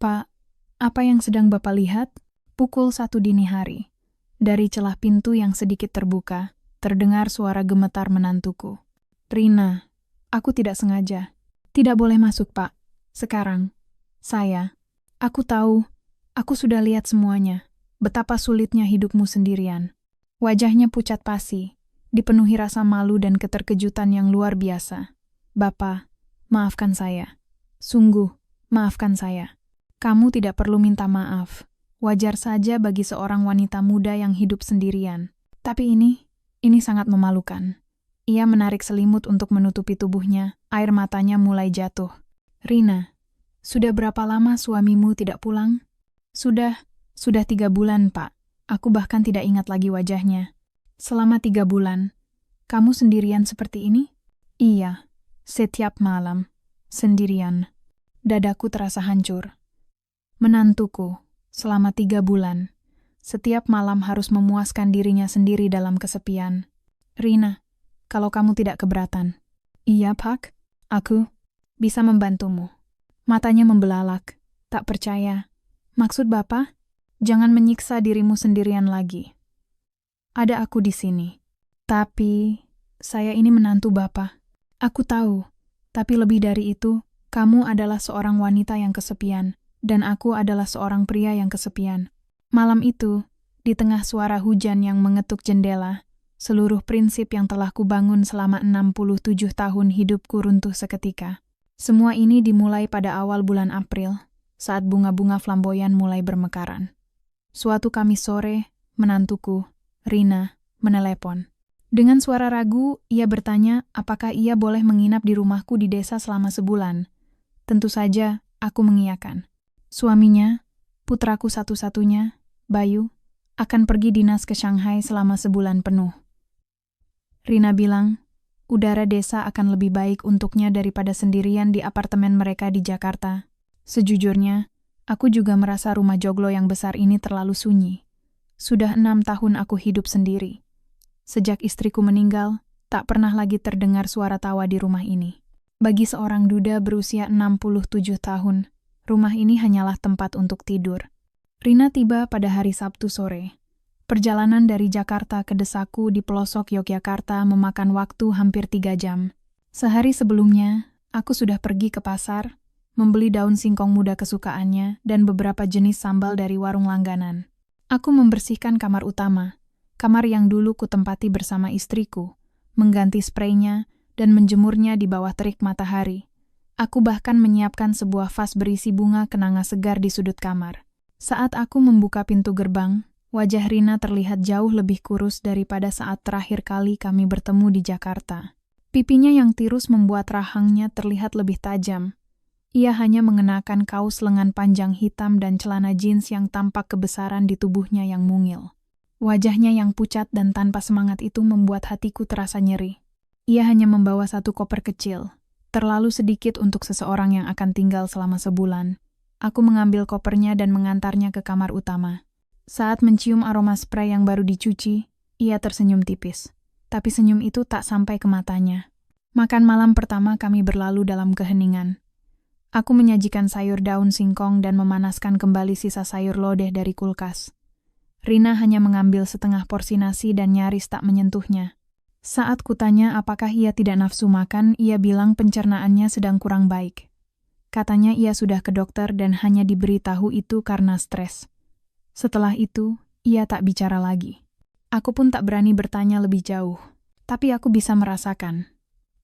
Pak, apa yang sedang Bapak lihat? Pukul 1 dini hari. Dari celah pintu yang sedikit terbuka, terdengar suara gemetar menantuku. Rina, aku tidak sengaja. Tidak boleh masuk, Pak. Sekarang. Aku tahu, aku sudah lihat semuanya. Betapa sulitnya hidupmu sendirian. Wajahnya pucat pasi, dipenuhi rasa malu dan keterkejutan yang luar biasa. Bapak, maafkan saya. Sungguh, maafkan saya. Kamu tidak perlu minta maaf. Wajar saja bagi seorang wanita muda yang hidup sendirian. Tapi ini sangat memalukan. Ia menarik selimut untuk menutupi tubuhnya, air matanya mulai jatuh. Rina, sudah berapa lama suamimu tidak pulang? Sudah 3 bulan, Pak. Aku bahkan tidak ingat lagi wajahnya. Selama 3 bulan, kamu sendirian seperti ini? Iya, setiap malam, sendirian. Dadaku terasa hancur. Menantuku, selama 3 bulan, setiap malam harus memuaskan dirinya sendiri dalam kesepian. Rina, kalau kamu tidak keberatan. Iya, Pak, aku bisa membantumu. Matanya membelalak, tak percaya. Maksud Bapak? Jangan menyiksa dirimu sendirian lagi. Ada aku di sini. Tapi, saya ini menantu Bapak. Aku tahu, tapi lebih dari itu, kamu adalah seorang wanita yang kesepian, dan aku adalah seorang pria yang kesepian. Malam itu, di tengah suara hujan yang mengetuk jendela, seluruh prinsip yang telah kubangun selama 67 tahun hidupku runtuh seketika. Semua ini dimulai pada awal bulan April, saat bunga-bunga flamboyan mulai bermekaran. Suatu Kamis sore, menantuku, Rina, menelepon. Dengan suara ragu, ia bertanya apakah ia boleh menginap di rumahku di desa selama sebulan. Tentu saja, aku mengiyakan. Suaminya, putraku satu-satunya, Bayu, akan pergi dinas ke Shanghai selama sebulan penuh. Rina bilang, udara desa akan lebih baik untuknya daripada sendirian di apartemen mereka di Jakarta. Sejujurnya, aku juga merasa rumah joglo yang besar ini terlalu sunyi. Sudah 6 tahun aku hidup sendiri. Sejak istriku meninggal, tak pernah lagi terdengar suara tawa di rumah ini. Bagi seorang duda berusia 67 tahun, rumah ini hanyalah tempat untuk tidur. Rina tiba pada hari Sabtu sore. Perjalanan dari Jakarta ke desaku di pelosok Yogyakarta memakan waktu hampir 3 jam. Sehari sebelumnya, aku sudah pergi ke pasar, membeli daun singkong muda kesukaannya dan beberapa jenis sambal dari warung langganan. Aku membersihkan kamar utama, kamar yang dulu kutempati bersama istriku, mengganti spraynya dan menjemurnya di bawah terik matahari. Aku bahkan menyiapkan sebuah vas berisi bunga kenanga segar di sudut kamar. Saat aku membuka pintu gerbang, wajah Rina terlihat jauh lebih kurus daripada saat terakhir kali kami bertemu di Jakarta. Pipinya yang tirus membuat rahangnya terlihat lebih tajam. Ia hanya mengenakan kaos lengan panjang hitam dan celana jeans yang tampak kebesaran di tubuhnya yang mungil. Wajahnya yang pucat dan tanpa semangat itu membuat hatiku terasa nyeri. Ia hanya membawa 1 koper kecil, terlalu sedikit untuk seseorang yang akan tinggal selama sebulan. Aku mengambil kopernya dan mengantarnya ke kamar utama. Saat mencium aroma spray yang baru dicuci, ia tersenyum tipis. Tapi senyum itu tak sampai ke matanya. Makan malam pertama kami berlalu dalam keheningan. Aku menyajikan sayur daun singkong dan memanaskan kembali sisa sayur lodeh dari kulkas. Rina hanya mengambil setengah porsi nasi dan nyaris tak menyentuhnya. Saat kutanya apakah ia tidak nafsu makan, ia bilang pencernaannya sedang kurang baik. Katanya ia sudah ke dokter dan hanya diberi tahu itu karena stres. Setelah itu, ia tak bicara lagi. Aku pun tak berani bertanya lebih jauh, tapi aku bisa merasakan.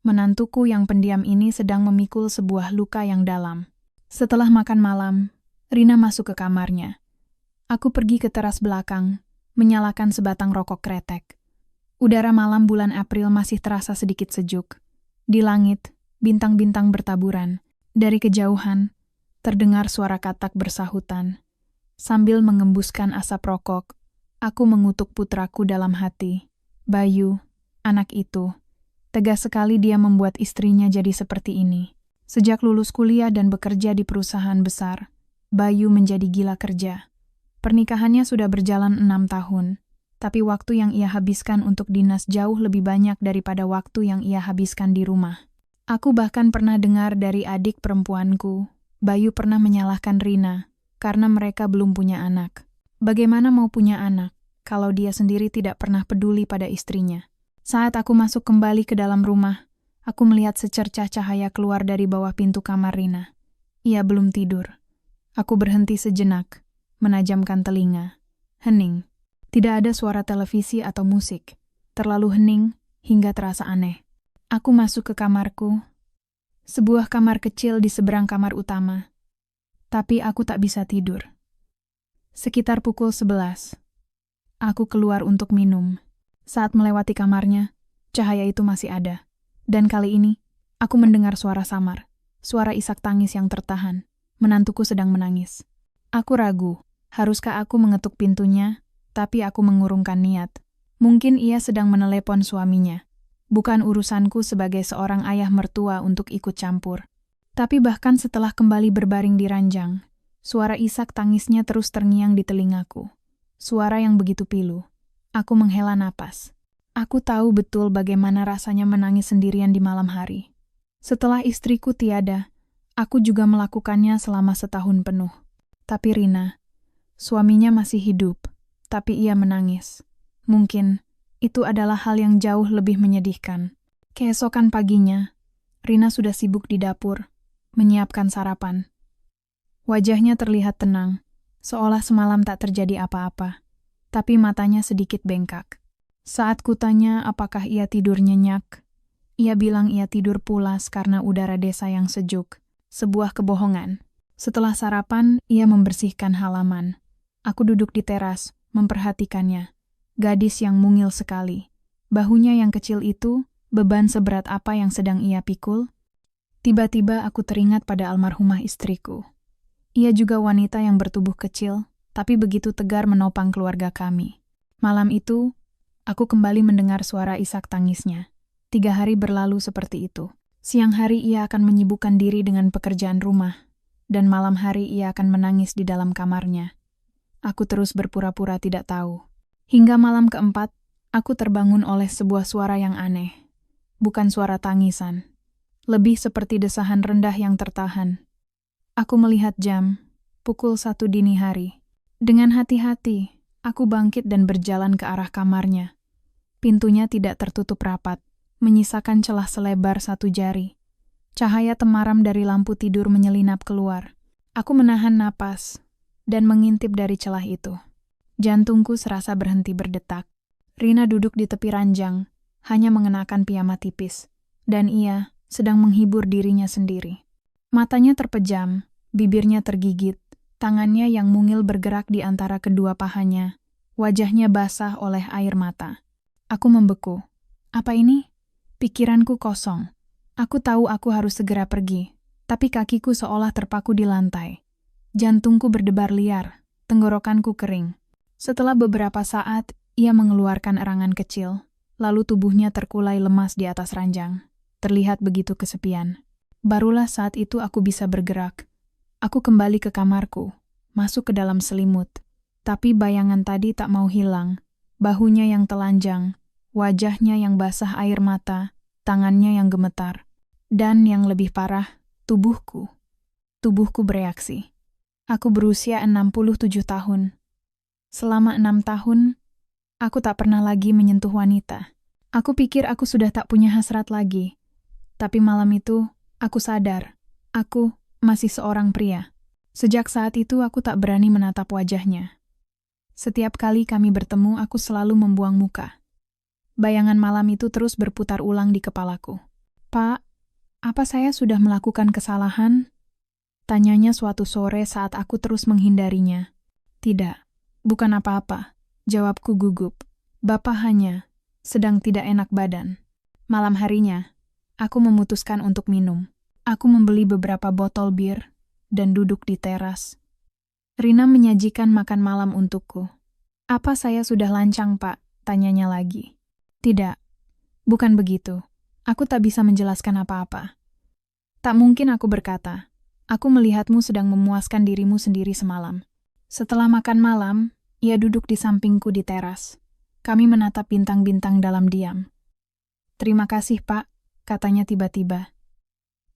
Menantuku yang pendiam ini sedang memikul sebuah luka yang dalam. Setelah makan malam, Rina masuk ke kamarnya. Aku pergi ke teras belakang, menyalakan sebatang rokok kretek. Udara malam bulan April masih terasa sedikit sejuk. Di langit, bintang-bintang bertaburan. Dari kejauhan, terdengar suara katak bersahutan. Sambil mengembuskan asap rokok, aku mengutuk putraku dalam hati. Bayu, anak itu. Tegas sekali dia membuat istrinya jadi seperti ini. Sejak lulus kuliah dan bekerja di perusahaan besar, Bayu menjadi gila kerja. Pernikahannya sudah berjalan 6 tahun, tapi waktu yang ia habiskan untuk dinas jauh lebih banyak daripada waktu yang ia habiskan di rumah. Aku bahkan pernah dengar dari adik perempuanku, Bayu pernah menyalahkan Rina karena mereka belum punya anak. Bagaimana mau punya anak kalau dia sendiri tidak pernah peduli pada istrinya? Saat aku masuk kembali ke dalam rumah, aku melihat secercah cahaya keluar dari bawah pintu kamar Rina. Ia belum tidur. Aku berhenti sejenak, menajamkan telinga. Hening. Tidak ada suara televisi atau musik. Terlalu hening hingga terasa aneh. Aku masuk ke kamarku. Sebuah kamar kecil di seberang kamar utama. Tapi aku tak bisa tidur. Sekitar pukul 11. Aku keluar untuk minum. Saat melewati kamarnya, cahaya itu masih ada. Dan kali ini, aku mendengar suara samar. Suara isak tangis yang tertahan. Menantuku sedang menangis. Aku ragu, haruskah aku mengetuk pintunya, tapi aku mengurungkan niat. Mungkin ia sedang menelepon suaminya. Bukan urusanku sebagai seorang ayah mertua untuk ikut campur. Tapi bahkan setelah kembali berbaring di ranjang, suara isak tangisnya terus terngiang di telingaku. Suara yang begitu pilu. Aku menghela napas. Aku tahu betul bagaimana rasanya menangis sendirian di malam hari. Setelah istriku tiada, aku juga melakukannya selama setahun penuh. Tapi Rina, suaminya masih hidup, tapi ia menangis. Mungkin itu adalah hal yang jauh lebih menyedihkan. Keesokan paginya, Rina sudah sibuk di dapur, menyiapkan sarapan. Wajahnya terlihat tenang, seolah semalam tak terjadi apa-apa, tapi matanya sedikit bengkak. Saat kutanya apakah ia tidur nyenyak, ia bilang ia tidur pulas karena udara desa yang sejuk. Sebuah kebohongan. Setelah sarapan, ia membersihkan halaman. Aku duduk di teras, memperhatikannya. Gadis yang mungil sekali. Bahunya yang kecil itu, beban seberat apa yang sedang ia pikul? Tiba-tiba aku teringat pada almarhumah istriku. Ia juga wanita yang bertubuh kecil, tapi begitu tegar menopang keluarga kami. Malam itu, aku kembali mendengar suara isak tangisnya. 3 hari berlalu seperti itu. Siang hari ia akan menyibukkan diri dengan pekerjaan rumah, dan malam hari ia akan menangis di dalam kamarnya. Aku terus berpura-pura tidak tahu. Hingga malam keempat, aku terbangun oleh sebuah suara yang aneh. Bukan suara tangisan. Lebih seperti desahan rendah yang tertahan. Aku melihat jam, pukul 1 dini hari. Dengan hati-hati, aku bangkit dan berjalan ke arah kamarnya. Pintunya tidak tertutup rapat, menyisakan celah selebar 1 jari. Cahaya temaram dari lampu tidur menyelinap keluar. Aku menahan napas dan mengintip dari celah itu. Jantungku serasa berhenti berdetak. Rina duduk di tepi ranjang, hanya mengenakan piyama tipis, dan ia sedang menghibur dirinya sendiri. Matanya terpejam, bibirnya tergigit, tangannya yang mungil bergerak di antara kedua pahanya, wajahnya basah oleh air mata. Aku membeku. Apa ini? Pikiranku kosong. Aku tahu aku harus segera pergi, tapi kakiku seolah terpaku di lantai. Jantungku berdebar liar, tenggorokanku kering. Setelah beberapa saat, ia mengeluarkan erangan kecil, lalu tubuhnya terkulai lemas di atas ranjang. Terlihat begitu kesepian. Barulah saat itu aku bisa bergerak. Aku kembali ke kamarku, masuk ke dalam selimut. Tapi bayangan tadi tak mau hilang. Bahunya yang telanjang, wajahnya yang basah air mata, tangannya yang gemetar. Dan yang lebih parah, tubuhku. Tubuhku bereaksi. Aku berusia 67 tahun. Selama 6 tahun, aku tak pernah lagi menyentuh wanita. Aku pikir aku sudah tak punya hasrat lagi. Tapi malam itu, aku sadar, aku masih seorang pria. Sejak saat itu aku tak berani menatap wajahnya. Setiap kali kami bertemu, aku selalu membuang muka. Bayangan malam itu terus berputar ulang di kepalaku. Pak, apa saya sudah melakukan kesalahan? Tanyanya suatu sore saat aku terus menghindarinya. Tidak, bukan apa-apa. Jawabku gugup. Bapak hanya sedang tidak enak badan. Malam harinya, aku memutuskan untuk minum. Aku membeli beberapa botol bir dan duduk di teras. Rina menyajikan makan malam untukku. Apa saya sudah lancang, Pak? Tanyanya lagi. Tidak, bukan begitu. Aku tak bisa menjelaskan apa-apa. Tak mungkin aku berkata, aku melihatmu sedang memuaskan dirimu sendiri semalam. Setelah makan malam, ia duduk di sampingku di teras. Kami menatap bintang-bintang dalam diam. Terima kasih, Pak, katanya tiba-tiba.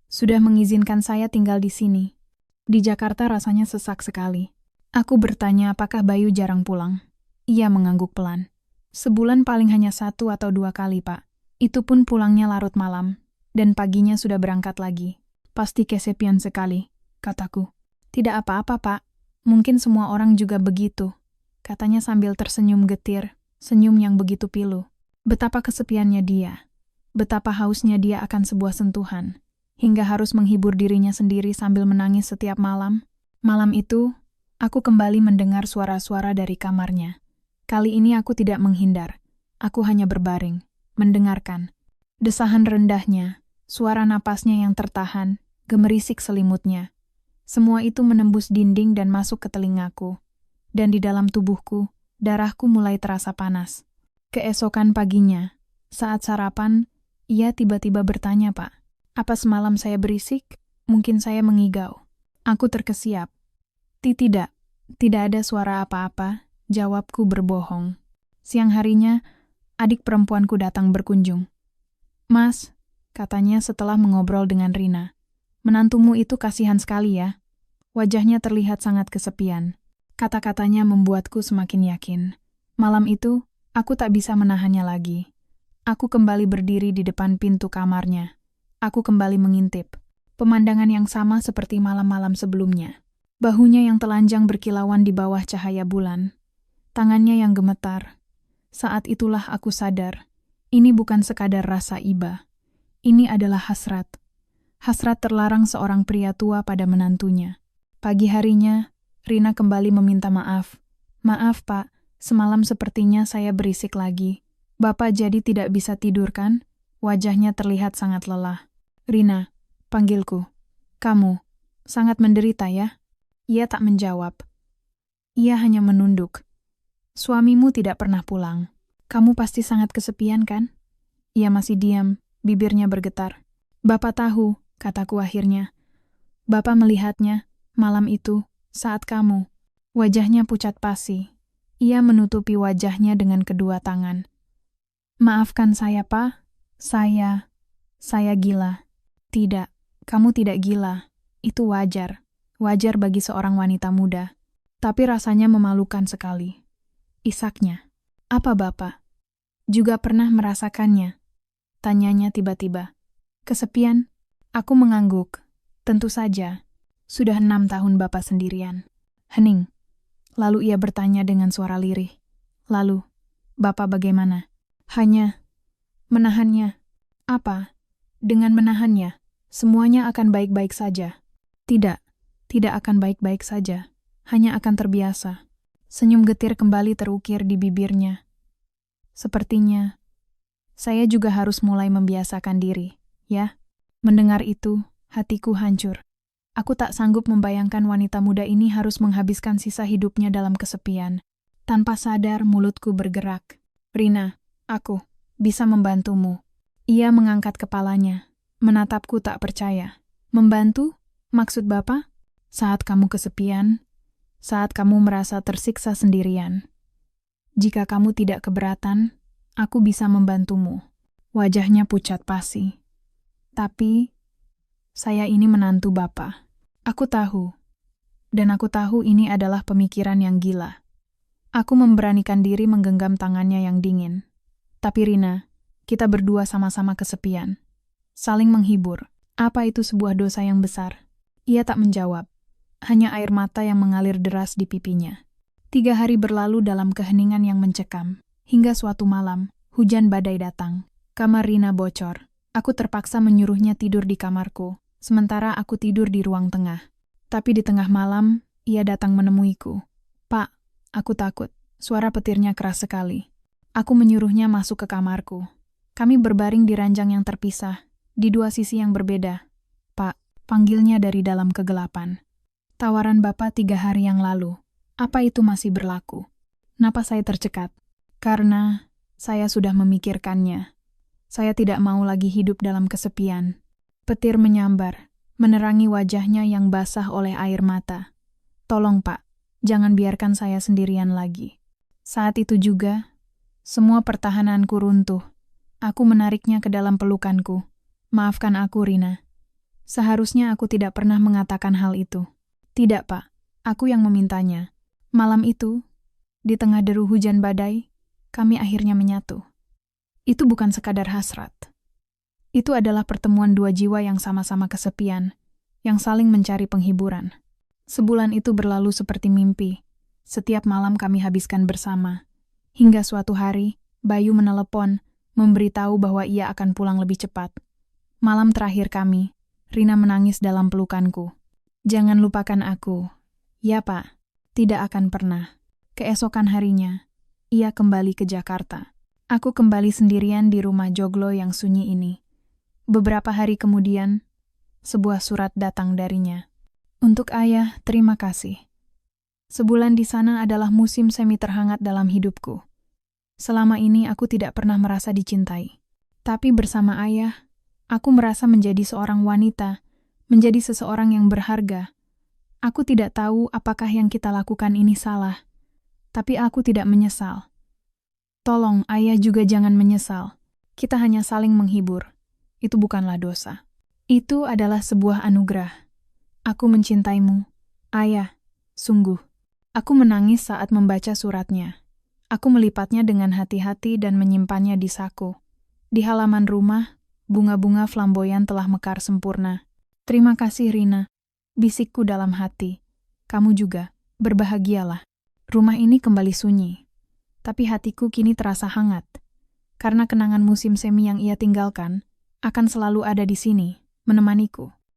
Sudah mengizinkan saya tinggal di sini. Di Jakarta rasanya sesak sekali. Aku bertanya apakah Bayu jarang pulang. Ia mengangguk pelan. Sebulan paling hanya 1 atau 2 kali, Pak. Itu pun pulangnya larut malam, dan paginya sudah berangkat lagi. Pasti kesepian sekali, kataku. Tidak apa-apa, Pak. Mungkin semua orang juga begitu, katanya sambil tersenyum getir, senyum yang begitu pilu. Betapa kesepiannya dia. Betapa hausnya dia akan sebuah sentuhan, hingga harus menghibur dirinya sendiri sambil menangis setiap malam. Malam itu, aku kembali mendengar suara-suara dari kamarnya. Kali ini aku tidak menghindar. Aku hanya berbaring, mendengarkan. Desahan rendahnya, suara napasnya yang tertahan, gemerisik selimutnya. Semua itu menembus dinding dan masuk ke telingaku. Dan di dalam tubuhku, darahku mulai terasa panas. Keesokan paginya, saat sarapan, ia tiba-tiba bertanya, Pak, apa semalam saya berisik? Mungkin saya mengigau. Aku terkesiap. Tidak ada suara apa-apa, jawabku berbohong. Siang harinya, adik perempuanku datang berkunjung. Mas, katanya setelah mengobrol dengan Rina, menantumu itu kasihan sekali ya. Wajahnya terlihat sangat kesepian. Kata-katanya membuatku semakin yakin. Malam itu, aku tak bisa menahannya lagi. Aku kembali berdiri di depan pintu kamarnya. Aku kembali mengintip. Pemandangan yang sama seperti malam-malam sebelumnya. Bahunya yang telanjang berkilauan di bawah cahaya bulan. Tangannya yang gemetar. Saat itulah aku sadar, ini bukan sekadar rasa iba. Ini adalah hasrat. Hasrat terlarang seorang pria tua pada menantunya. Pagi harinya, Rina kembali meminta maaf. Maaf, Pak, semalam sepertinya saya berisik lagi. Bapak jadi tidak bisa tidur kan? Wajahnya terlihat sangat lelah. Rina, panggilku. Kamu, sangat menderita ya? Ia tak menjawab. Ia hanya menunduk. Suamimu tidak pernah pulang. Kamu pasti sangat kesepian kan? Ia masih diam, bibirnya bergetar. Bapak tahu, kataku akhirnya. Bapak melihatnya, malam itu, saat kamu. Wajahnya pucat pasi. Ia menutupi wajahnya dengan kedua tangan. Maafkan saya, Pak. Saya gila. Tidak, kamu tidak gila. Itu wajar. Wajar bagi seorang wanita muda. Tapi rasanya memalukan sekali. Isaknya. Apa Bapak? Juga pernah merasakannya? Tanyanya tiba-tiba. Kesepian? Aku mengangguk. Tentu saja. Sudah 6 tahun Bapak sendirian. Hening. Lalu ia bertanya dengan suara lirih. Lalu, Bapak bagaimana? Hanya menahannya. Apa? Dengan menahannya, semuanya akan baik-baik saja. Tidak akan baik-baik saja. Hanya akan terbiasa. Senyum getir kembali terukir di bibirnya. Sepertinya, saya juga harus mulai membiasakan diri, ya. Mendengar itu, hatiku hancur. Aku tak sanggup membayangkan wanita muda ini harus menghabiskan sisa hidupnya dalam kesepian. Tanpa sadar, mulutku bergerak. Rina, aku bisa membantumu. Ia mengangkat kepalanya, menatapku tak percaya. Membantu? Maksud Bapak? Saat kamu kesepian, saat kamu merasa tersiksa sendirian. Jika kamu tidak keberatan, aku bisa membantumu. Wajahnya pucat pasi. Tapi, saya ini menantu Bapak. Aku tahu. Dan aku tahu ini adalah pemikiran yang gila. Aku memberanikan diri menggenggam tangannya yang dingin. Tapi Rina, kita berdua sama-sama kesepian. Saling menghibur. Apa itu sebuah dosa yang besar? Ia tak menjawab. Hanya air mata yang mengalir deras di pipinya. 3 hari berlalu dalam keheningan yang mencekam. Hingga suatu malam, hujan badai datang. Kamar Rina bocor. Aku terpaksa menyuruhnya tidur di kamarku, sementara aku tidur di ruang tengah. Tapi di tengah malam, ia datang menemuiku. Pak, aku takut. Suara petirnya keras sekali. Aku menyuruhnya masuk ke kamarku. Kami berbaring di ranjang yang terpisah, di 2 sisi yang berbeda. Pak, panggilnya dari dalam kegelapan. Tawaran Bapak 3 hari yang lalu. Apa itu masih berlaku? Napas saya tercekat. Karena saya sudah memikirkannya. Saya tidak mau lagi hidup dalam kesepian. Petir menyambar, menerangi wajahnya yang basah oleh air mata. Tolong Pak, jangan biarkan saya sendirian lagi. Saat itu juga, semua pertahananku runtuh. Aku menariknya ke dalam pelukanku. Maafkan aku, Rina. Seharusnya aku tidak pernah mengatakan hal itu. Tidak, Pak. Aku yang memintanya. Malam itu, di tengah deru hujan badai, kami akhirnya menyatu. Itu bukan sekadar hasrat. Itu adalah pertemuan dua jiwa yang sama-sama kesepian, yang saling mencari penghiburan. Sebulan itu berlalu seperti mimpi. Setiap malam kami habiskan bersama. Hingga suatu hari, Bayu menelepon, memberitahu bahwa ia akan pulang lebih cepat. Malam terakhir kami, Rina menangis dalam pelukanku. Jangan lupakan aku. Ya, Pak. Tidak akan pernah. Keesokan harinya, ia kembali ke Jakarta. Aku kembali sendirian di rumah joglo yang sunyi ini. Beberapa hari kemudian, sebuah surat datang darinya. Untuk ayah, terima kasih. Sebulan di sana adalah musim semi terhangat dalam hidupku. Selama ini aku tidak pernah merasa dicintai. Tapi bersama ayah, aku merasa menjadi seorang wanita, menjadi seseorang yang berharga. Aku tidak tahu apakah yang kita lakukan ini salah, tapi aku tidak menyesal. Tolong, ayah juga jangan menyesal. Kita hanya saling menghibur. Itu bukanlah dosa. Itu adalah sebuah anugerah. Aku mencintaimu, ayah, sungguh. Aku menangis saat membaca suratnya. Aku melipatnya dengan hati-hati dan menyimpannya di saku. Di halaman rumah, bunga-bunga flamboyan telah mekar sempurna. Terima kasih, Rina. Bisikku dalam hati. Kamu juga, berbahagialah. Rumah ini kembali sunyi. Tapi hatiku kini terasa hangat. Karena kenangan musim semi yang ia tinggalkan, akan selalu ada di sini, menemaniku.